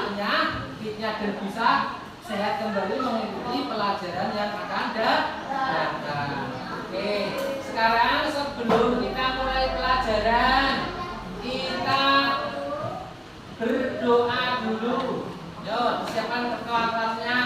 penyakitnya dan bisa sehat kembali mengikuti pelajaran yang akan datang. Oke, sekarang sebelum kita mulai pelajaran, kita berdoa dulu. Yo, siapkan ketua kelasnya.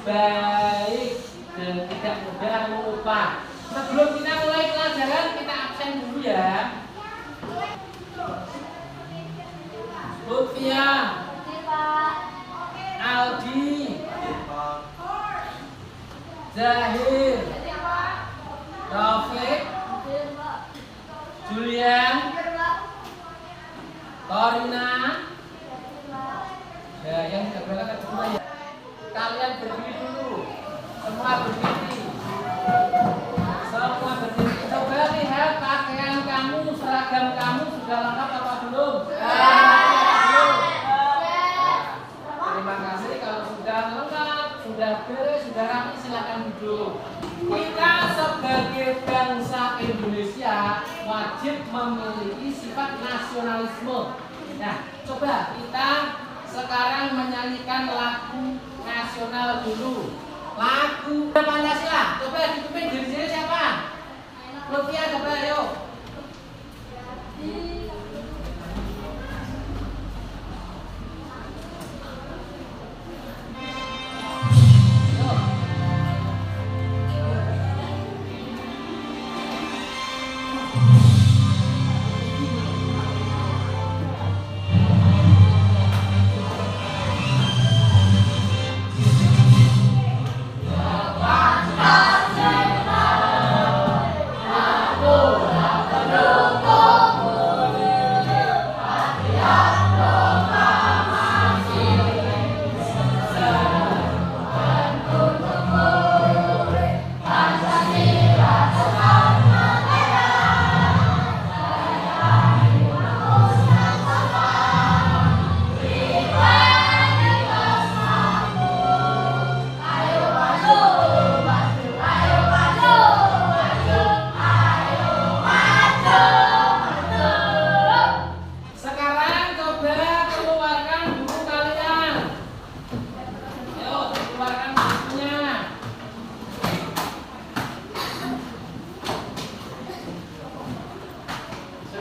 Baik dan tidak mudah lupa. Sebelum kita mulai pelajaran, kita absen dulu ya. Lutfia, Aldi, Zahir, Taufik, Julian, Corina. Ya, yang tidak berangkat kedua ya. Kalian berdiri dulu. Semua berdiri. Semua berdiri. Coba lihat pakaian kamu, seragam kamu sudah lengkap apa belum? Belum. Terima kasih kalau sudah lengkap, sudah beres, sudah rapi, silakan duduk. Kita sebagai bangsa Indonesia wajib memiliki sifat nasionalisme. Nah, coba kita sekarang menyanyikan lagu nasional dulu. Lagu Pancasila. Coba dipimpin diri sendiri siapa? Lutfia, coba ayo.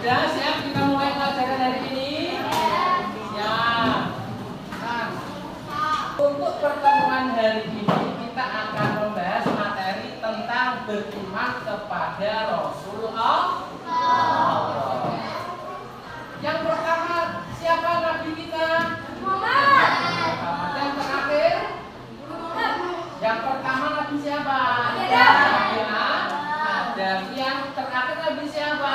Sudah siap kita mulai pelajaran hari ini? Siap. Nah, untuk pertemuan hari ini kita akan membahas materi tentang beriman kepada Rasulullah. Yang pertama, siapa nabi kita? Muhammad. Yang terakhir? Yang pertama nabi siapa? Adam. Yang terakhir nabi siapa?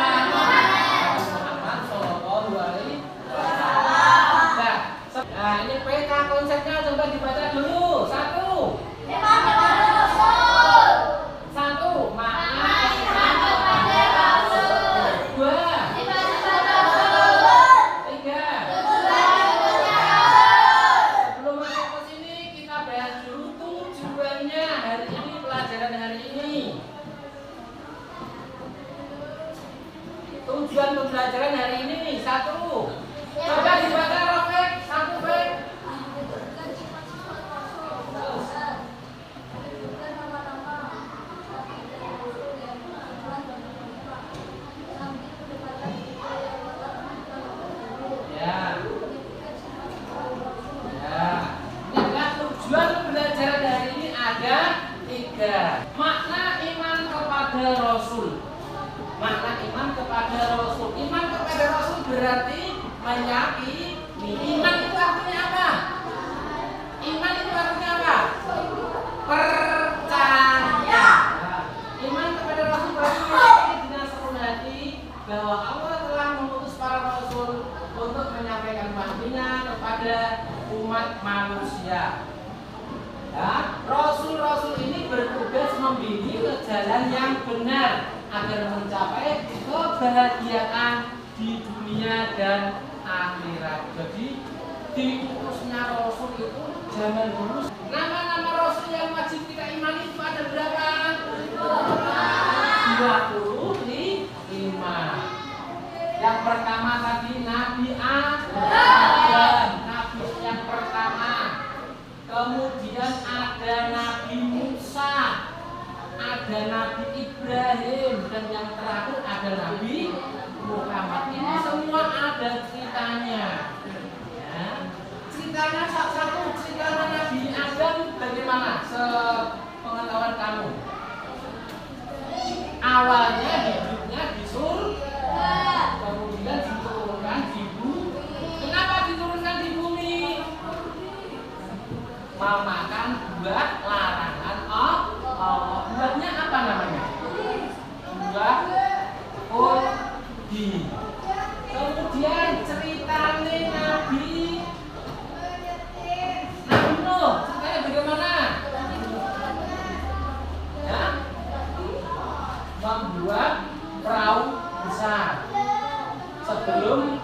Nah, ini peta konsepnya coba dibaca dulu. Satu, satu, makna iman kepada Rasul. Dua, tiga. Sebelum masuk ke sini kita bahas dulu tujuannya hari ini, pelajaran hari ini. Tujuan pembelajaran hari ini nih, satu. Coba dibaca Rofek, satu Fek. Ya. Ya. Nah, tujuan pembelajaran hari ini ada 3. Makna iman kepada Rasul. Makna iman kepada Rasul. Iman kepada Rasul berarti menyakini. Iman itu artinya apa? kepada umat manusia. Ya, rasul-rasul ini bertugas membimbing ke jalan yang benar agar mencapai kebahagiaan di dunia dan akhirat. Jadi diutusnya rasul itu zaman dulu. Nama-nama rasul yang wajib kita imani itu ada berapa? 25. Yang pertama tadi Nabi Adam, Nabi yang pertama. Kemudian ada Nabi Musa, ada Nabi Ibrahim, dan yang terakhir ada Nabi Muhammad. Ini semua ada ceritanya. Ya. Ceritanya satu cerita Nabi Adam bagaimana? Sepengetahuan kamu. Awalnya hidupnya di surga, kemudian diturunkan di bumi. Kenapa diturunkan di bumi? Memakan buah larangan Allah. Buahnya apa namanya? Buah kuldi. Kemudian ceritanya Nabi Nuh, ceritanya bagaimana? Ya? Membuat perahu besar. Sebelum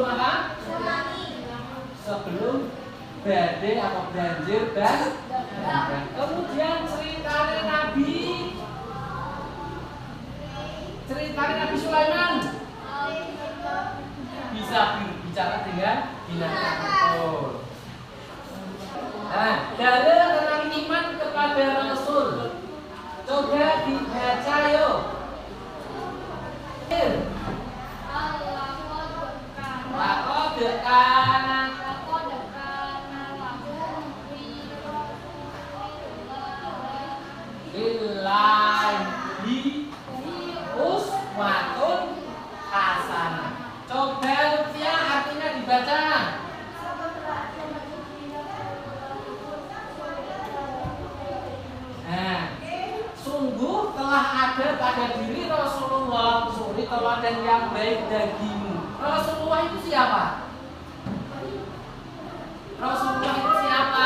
apa? Sebelum badai atau banjir dan kemudian ceritanya Nabi Sulaiman bisa bicara dengan binatang. Nah, dalil tentang iman kepada Rasul coba dibaca yuk. Lillahi uswatun hasanah. Coba Lutfia artinya dibaca. Nah, sungguh telah ada pada diri Rasulullah suri teladan yang baik bagimu. Rasulullah itu siapa? Rasulullah itu siapa?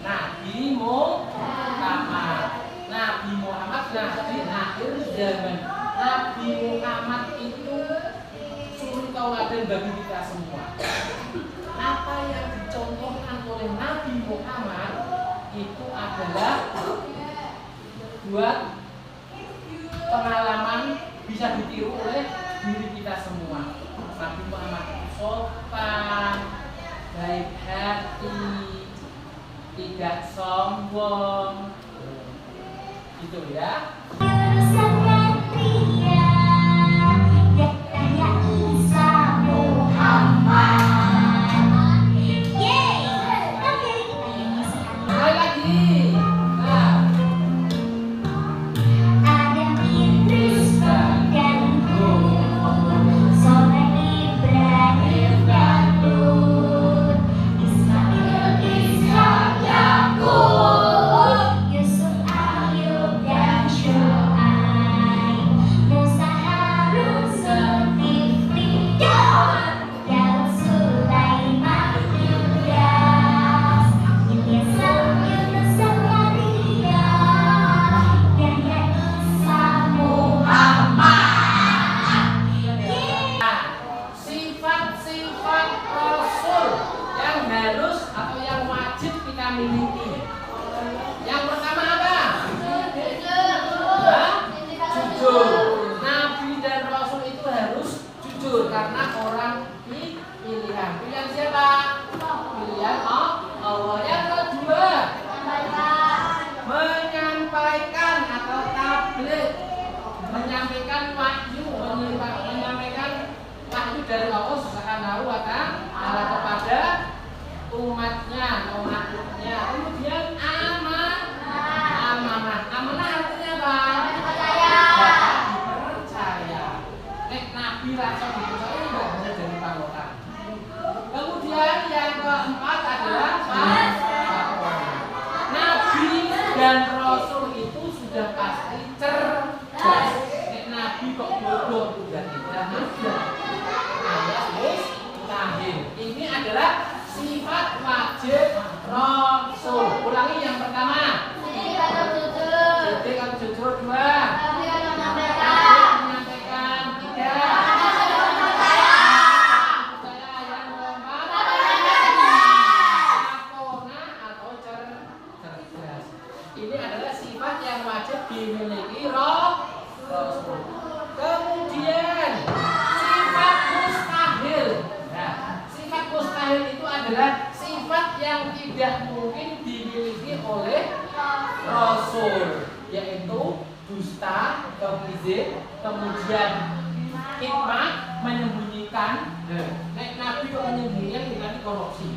Nabi Muhammad. Nabi Muhammad nabi akhir zaman. Nabi Muhammad itu suri teladan bagi kita semua. Apa yang dicontohkan oleh Nabi Muhammad itu adalah buat pengalaman bisa ditiru oleh diri kita semua. Nabi Muhammad itu sopan, baik hati, tidak sombong, gitu ya. Karena orang pilihan siapa? Pilihan Allah. Yang kedua, menyampaikan atau tabligh, menyampaikan wahyu, menyampaikan wahyu dari Allah Subhanahu wa Ta'ala kepada umatnya atau makhluknya. Kemudian amanah. Amanah artinya apa? Dipercaya. Nabi langsung dipercaya tidak bisa jadi panutan. Kemudian yang keempat adalah fatwa. Nabi dan Rasul itu sudah pasti cerdas. Nabi kok bodoh, sudah tidak ada. Alias mustahil. sifat wajib Rasul. Ulangi yang pertama. Sifat jujur. Sifat kalau jujur. Dua. Menyampaikan. Tiga. Ini adalah sifat yang wajib dimiliki Rasul. Kemudian sifat mustahil. Nah, sifat mustahil itu adalah sifat yang tidak mungkin dimiliki oleh Rasul, yaitu dusta, kekizib, kemudian hikmah, menyembunyikan. Nek Nabi kok menyembunyikan bukan korupsi.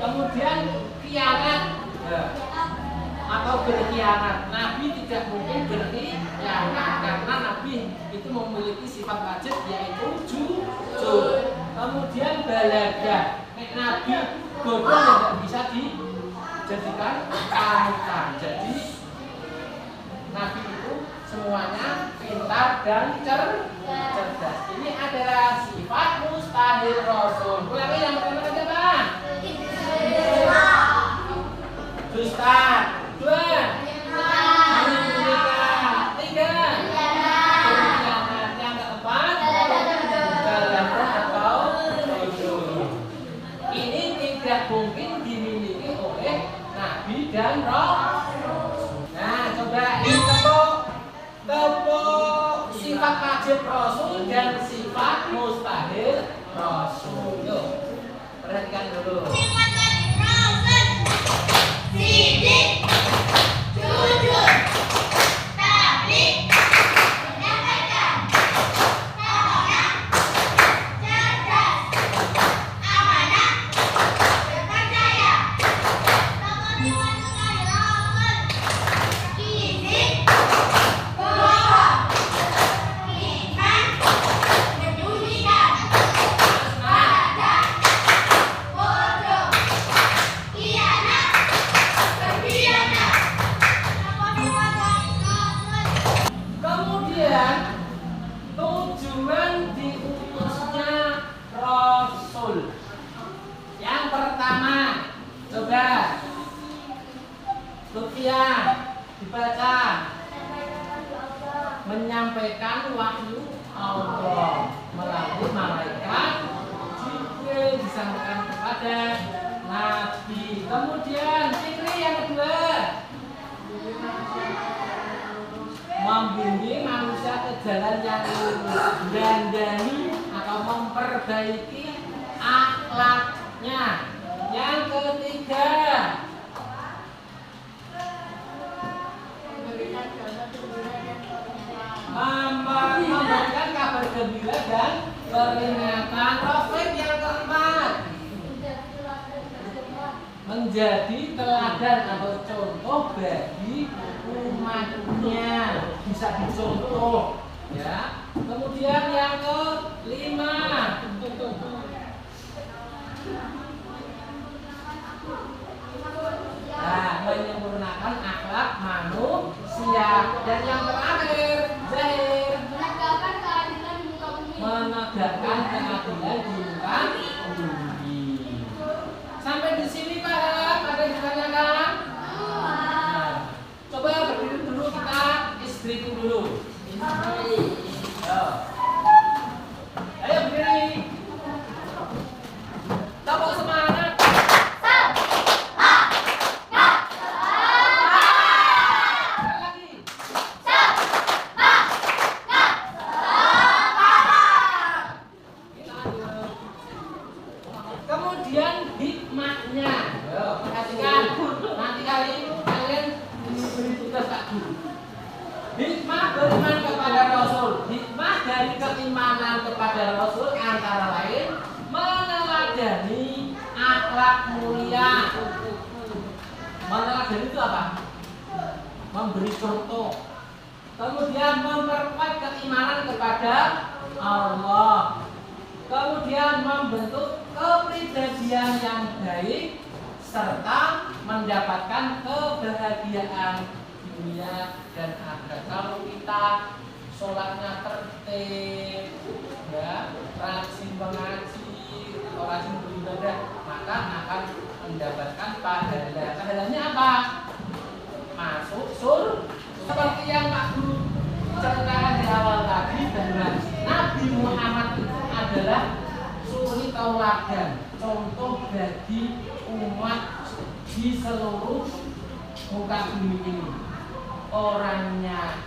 Kemudian khianat. Atau berkhianat. Nabi tidak mungkin berkhianat karena Nabi itu memiliki sifat wajib yaitu jujur. Kemudian balaghah. Nabi bodoh tidak bisa dijadikan panutan. Jadi Nabi itu semuanya pintar dan cerdas. Ini adalah sifat mustahil Rasul. Ulangi yang pertama apa? Dusta. Dua. Menyembunyikan. Tiga. Berkhianat. Yang keempat, balaghah atau bodoh. Ini tidak mungkin dimiliki oleh Nabi dan Rasul. Nah, coba ini tepuk sifat wajib Rasul dan sifat mustahil Rasul. Yuk, perhatikan dulu. Sifat wajib Rasul. Sidik, jujur, tablik, menyampaikan, tahunan, cerdas, amanah, terpercaya. Teman-teman sekali Rasul. Sidik, bohong, iman, menyembunyikan, balaghah, bodoh, khianat, berkhianat. Kemudian tujuan diutusnya Rasul. Yang pertama, coba Rupiah dibaca. Menyampaikan wahyu Allah melalui malaikat Jibril disampaikan kepada Nabi. Kemudian Fikri yang kedua, membimbing manusia ke jalan yang lurus, dandani atau memperbaiki akhlaknya. Yang ketiga, memberikan kabar gembira dan peringatan. Rafiq yang keempat, menjadi teladan atau contoh bagi umatnya, bisa dicontoh ya. Kemudian yang kelima, nah, menyempurnakan akhlak manusia. Dan yang terakhir, Zahir, Menegakkan keadilan di muka bumi. menegakkan keadilan di muka bumi. Sampai di sini paham? Ada yang ditanyakan? Nah, coba berdiri dulu, kita istriku dulu. Ayo berdiri. Tepuk semangat. Lagi. Kita lanjut. Kemudian hikmahnya. Perhatikan. Nanti kali ini kalian diberi tugas Pak Guru. Hikmah beriman kepada Rasul. Hikmah dari keimanan kepada Rasul antara lain meneladani akhlak mulia. Meneladani itu apa? Memberi contoh. Kemudian memperkuat keimanan kepada Allah. Kemudian membentuk kepribadian yang baik serta mendapatkan kebahagiaan dunia dan akhirat. Kalau kita sholatnya tertib, ya, rajin mengaji, atau rajin beribadah, maka teladan, contoh bagi umat di seluruh muka bumi ini. Orangnya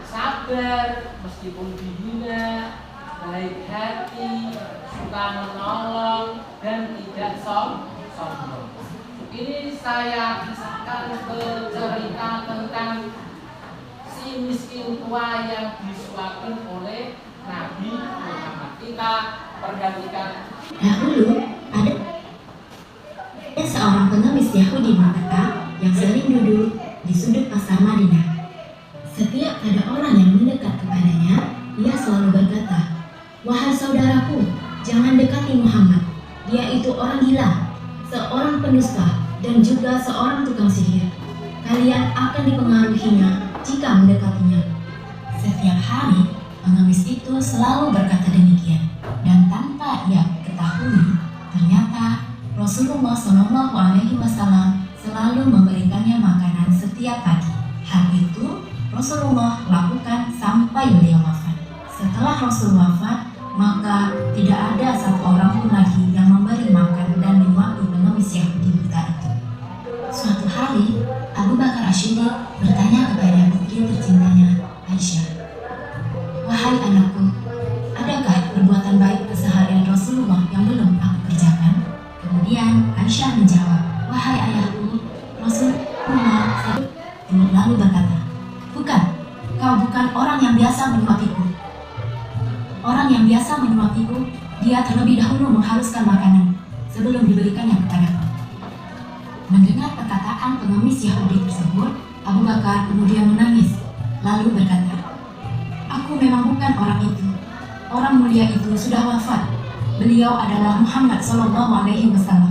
sabar meskipun dihina, baik hati, suka menolong, dan tidak sombong. Ini saya kisahkan ke cerita tentang si miskin tua yang disuapin oleh Nabi Muhammad. Kita perhatikan. Dahulu ada seorang pengemis Yahudi berkata yang sering duduk di sudut pasar Madinah. Setiap ada orang yang mendekat kepadanya, ia selalu berkata, "Wahai saudaraku, jangan dekati Muhammad. Dia itu orang gila, seorang pendusta, dan juga seorang tukang sihir. Kalian akan dipengaruhinya jika mendekatinya." Setiap hari, pengemis itu selalu berkata demikian, dan tanpa ia ketahui, ternyata Rasulullah SAW selalu memberikannya makanan setiap pagi. Hal itu Rasulullah lakukan sampai beliau wafat. Setelah Rasul wafat, maka tidak ada satu orang pun lagi yang memberi makan dan menyuapi pengemis Yahudi buta itu. Suatu hari, Abu Bakar Ash-Shiddiq bertanya kepada putri tercintanya, Aisyah, "Wahai anakku, adakah perbuatan baik keseharian Rasulullah yang belum aku kerjakan?" Kemudian Aisyah menjawab, "Wahai ayahku, Rasulullah lalu berkata, bukan, kau bukan orang yang biasa menyuapiku. Orang yang biasa menyuapiku, dia terlebih dahulu menghaluskan makanan sebelum diberikannya kepadaku." Mendengar perkataan pengemis Yahudi tersebut, Abu Bakar kemudian menangis, lalu berkata, "Aku memang bukan orang itu. Orang mulia itu sudah wafat. Beliau adalah Muhammad SAW."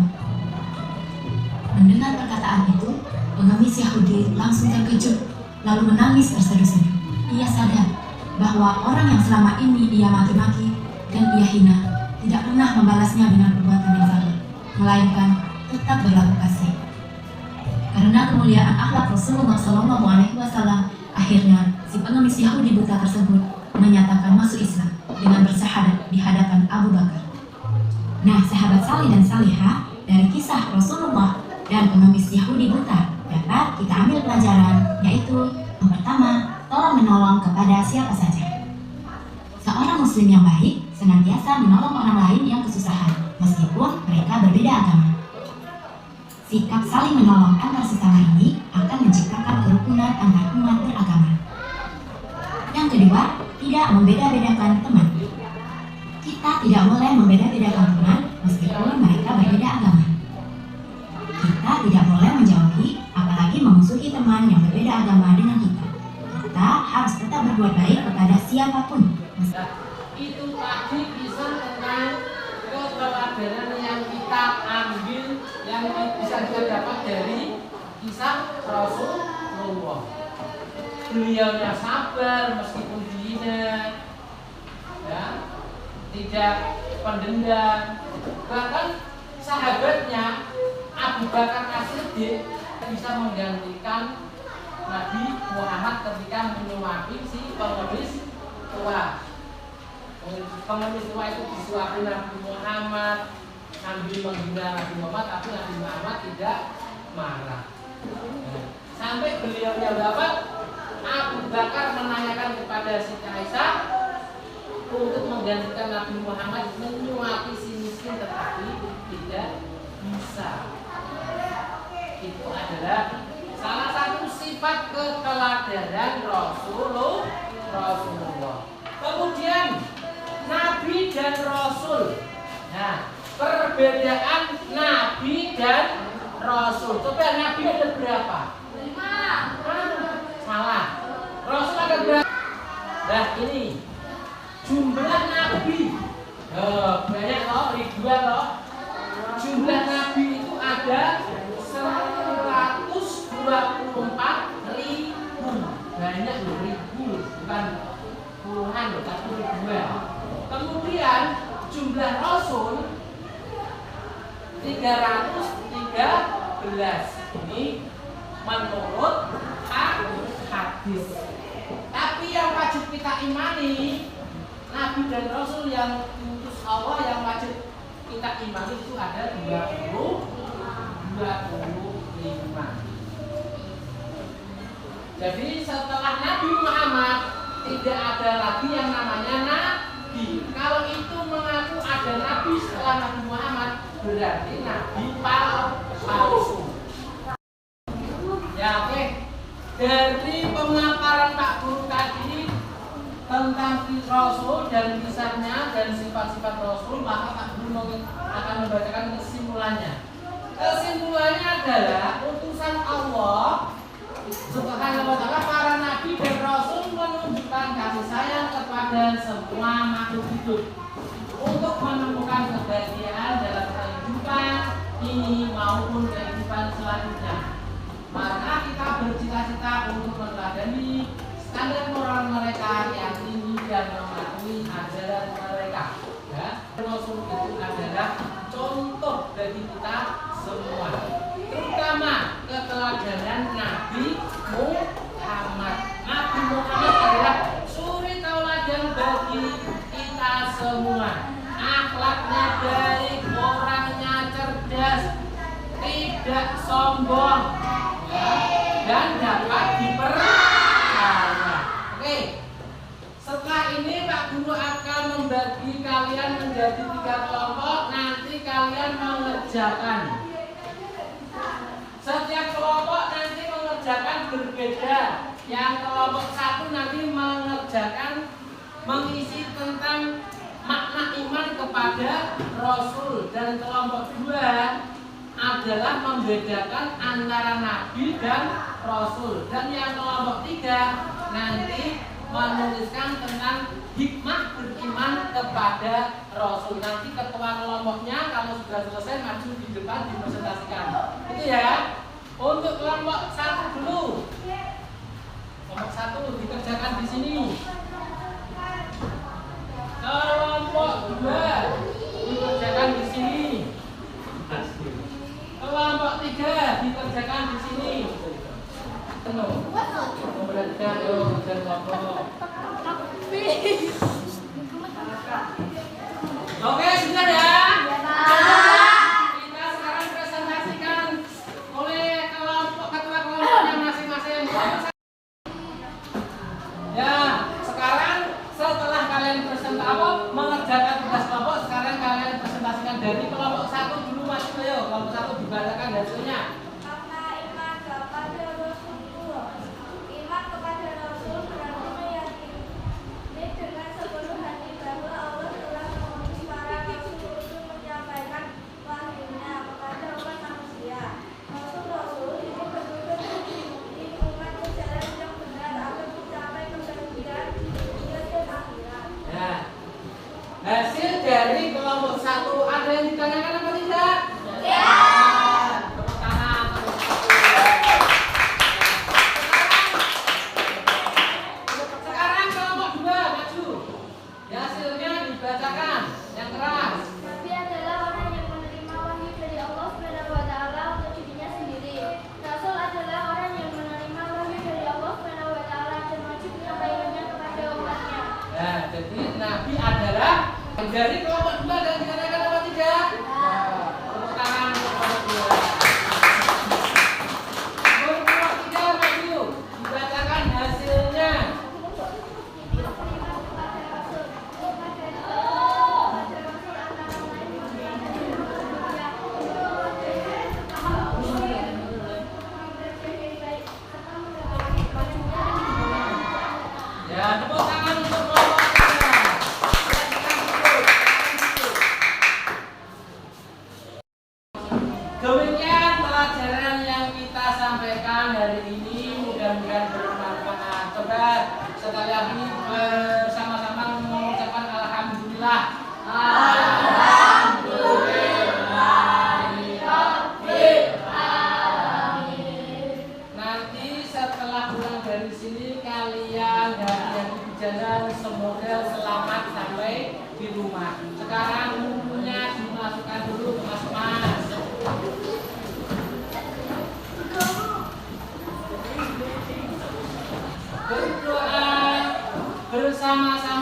Mendengar perkataan itu, pengemis Yahudi langsung terkejut, lalu menangis terseduh-seduh. Ia sadar bahwa orang yang selama ini ia maki-maki dan ia hina tidak pernah membalasnya dengan perbuatan yang sama, melainkan tetap berlaku kasih. Karena kemuliaan akhlak Rasulullah SAW, akhirnya si pengemis Yahudi buta tersebut menyatakan masuk Islam dengan bersyahadat di hadapan Abu Bakar. Nah, sahabat salih dan salihah, dari kisah Rasulullah dan pengemis Yahudi buta dapat kita ambil pelajaran, yaitu yang pertama, tolong menolong kepada siapa saja. Seorang muslim yang baik senantiasa menolong orang lain yang kesusahan, meskipun mereka berbeda agama. Sikap saling menolong antar sesama ini akan menciptakan kerukunan antar umat beragama. Yang kedua, tidak membeda-bedakan teman. Kita tidak boleh membeda-bedakan teman meskipun mereka berbeda agama. Kita tidak boleh menjauhi, apalagi memusuhi teman yang berbeda agama dengan kita. Kita harus tetap berbuat baik kepada siapapun. Itu tadi kisah tentang keteladanan yang kita ambil, yang bisa kita dapat dari kisah Rasulullah. Beliaunya sabar meskipun dihina, ya, tidak pendendam. Bahkan sahabatnya Abu Bakar Ash-Shiddiq bisa menggantikan Nabi Muhammad ketika menyuapi si pengemis tua. Pengemis tua itu disuapi Nabi Muhammad, Nabi menghina Nabi Muhammad, tapi Nabi Muhammad tidak marah. Sampai beliaunya wafat, Abu Bakar menanyakan kepada Siti Aisyah untuk menggantikan Nabi Muhammad menyuapi si miskin, tetapi tidak bisa. Itu adalah salah satu sifat keteladanan Rasulullah. Kemudian Nabi dan Rasul. Nah, perbedaan Nabi dan Rasul. Coba Nabi ada berapa? 5. Salah. Rasul ada berapa? Nah, ini jumlah Nabi. Banyak loh, ribuan loh. Jumlah Nabi itu ada 124.000. Banyak loh, ribu, bukan puluhan loh, tapi ribuan. Kemudian jumlah Rasul 313. Ini menurut hadis. Tapi yang wajib kita imani, Nabi dan Rasul yang diutus Allah yang wajib kita iman itu ada 25. Jadi setelah Nabi Muhammad tidak ada lagi yang namanya nabi. Kalau itu mengaku ada nabi setelah Nabi Muhammad, berarti nabi palsu. Ya, oke. Dari pemaparan Pak Guru tadi tentang Rasul dan kisahnya dan sifat-sifat Rasul, maka Pak Guru akan membacakan kesimpulannya. Kesimpulannya adalah utusan Allah Subhanahu wa ta'ala, para nabi dan rasul menunjukkan kasih sayang kepada semua makhluk hidup untuk menemukan kebahagiaan dalam kehidupan ini maupun kehidupan selanjutnya. Maka kita bercita-cita untuk meneladani standar moral mereka yang tinggi dan mematuhi ajaran mereka. Ya, Rasul itu adalah contoh bagi kita semua, terutama keteladanan Nabi Muhammad. Nabi Muhammad adalah suri tauladan bagi kita semua. Akhlaknya baik, orangnya cerdas, tidak sombong, ya, dan dapat dipercaya. Oke. Setelah ini Pak Guru akan membagi kalian menjadi 3 kelompok. Nanti kalian mengerjakan. Setiap kelompok nanti mengerjakan berbeda. Yang kelompok 1 nanti mengerjakan mengisi tentang makna iman kepada Rasul, dan kelompok 2 adalah membedakan antara Nabi dan Rasul, dan yang kelompok 3 nanti menuliskan tentang hikmah beriman kepada Rasul. Nanti ketua kelompoknya kalau sudah selesai maju di depan dipresentasikan. Itu ya. Untuk kelompok 1 dulu. Kelompok 1 dikerjakan di sini. Kelompok 2 dikerjakan di sini. Kelompok 3 dikerjakan di sini. Memperhatikan dan kelompok. Oke, sudah ya. Kita sekarang presentasikan oleh ketua kelompoknya masing-masing. Ya, sekarang setelah kalian mengerjakan tugas kelompok, sekarang kalian presentasikan dari kelompok 1 dulu, Mas. Ayo, kelompok 1 dibacakan hasilnya. Hasil dari kelompok 1 ada yang ditanyakan apa tidak? Ya. Tepuk tangan. Sekarang kelompok 2 maju. Hasilnya dibacakan yang keras. Nabi adalah orang yang menerima wahyu dari Allah Subhanahu wa ta'ala untuk dirinya sendiri. Rasul adalah orang yang menerima wahyu dari Allah Subhanahu wa ta'ala dan wajib menyampaikannya kepada umatnya. Nah, jadi Nabi adalah dari kelompok 2 dan dikatakan apa tidak? Tepuk tangan untuk kelompok 2. Kelompok 3 maju. Dibacakan hasilnya. Ya, tepuk tangan untuk kelompok 3. Demikian pelajaran yang kita sampaikan hari ini, mudah-mudahan bermanfaat. Coba sekali lagi bersama-sama mengucapkan alhamdulillah. Nanti setelah pulang dari sini kalian hati-hati di jalan, semoga selamat sampai di rumah. Sekarang bukunya dimasukkan dulu ke mas-mas. Berdoa bersama-sama.